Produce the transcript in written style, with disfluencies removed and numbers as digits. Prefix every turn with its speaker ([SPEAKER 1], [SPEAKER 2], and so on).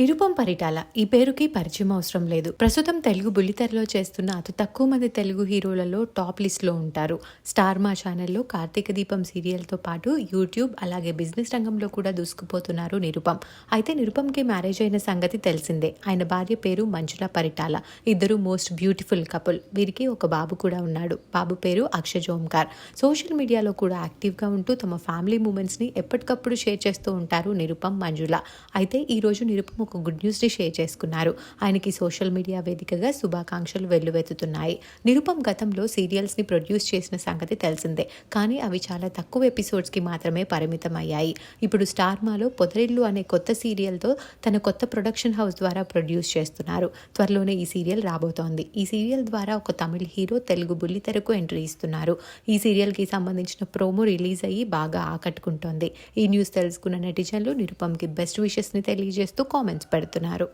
[SPEAKER 1] నిరుపం పరిటాల ఈ పేరుకి పరిచయం అవసరం లేదు. ప్రస్తుతం తెలుగు బుల్లితెరలో చేస్తున్న అతి తక్కువ మంది తెలుగు హీరోలలో టాప్ లిస్ట్ లో ఉంటారు. స్టార్ మా ఛానల్లో కార్తీక దీపం సీరియల్ తో పాటు యూట్యూబ్ అలాగే బిజినెస్ రంగంలో కూడా దూసుకుపోతున్నారు నిరుపం. అయితే నిరుపంకి మ్యారేజ్ అయిన సంగతి తెలిసిందే. ఆయన భార్య పేరు మంజుల పరిటాల. ఇద్దరు మోస్ట్ బ్యూటిఫుల్ కపుల్. వీరికి ఒక బాబు కూడా ఉన్నాడు. బాబు పేరు అక్షజ్ ఓంకార్. సోషల్ మీడియాలో కూడా యాక్టివ్ గా ఉంటూ తమ ఫ్యామిలీ మూమెంట్స్ ని ఎప్పటికప్పుడు షేర్ చేస్తూ ఉంటారు నిరుపం మంజుల. అయితే ఈ రోజు నిరుపం ఒక గుడ్ న్యూస్ని షేర్ చేసుకున్నారు. ఆయనకి సోషల్ మీడియా వేదికగా శుభాకాంక్షలు వెల్లువెత్తుతున్నాయి. నిరుపం గతంలో సీరియల్స్ని ప్రొడ్యూస్ చేసిన సంగతి తెలిసిందే. కానీ అవి చాలా తక్కువ ఎపిసోడ్స్కి మాత్రమే పరిమితం అయ్యాయి. ఇప్పుడు స్టార్ మాలో పొదరిల్లు అనే కొత్త సీరియల్తో తన కొత్త ప్రొడక్షన్ హౌస్ ద్వారా ప్రొడ్యూస్ చేస్తున్నారు. త్వరలోనే ఈ సీరియల్ రాబోతోంది. ఈ సీరియల్ ద్వారా ఒక తమిళ హీరో తెలుగు బుల్లితెరకు ఎంట్రీ ఇస్తున్నారు. ఈ సీరియల్కి సంబంధించిన ప్రోమో రిలీజ్ అయ్యి బాగా ఆకట్టుకుంటోంది. ఈ న్యూస్ తెలుసుకున్న నెటిజన్లు నిరుపంకి బెస్ట్ విషెస్ని తెలియజేస్తూ కామెంట్స్ పెడుతున్నారు.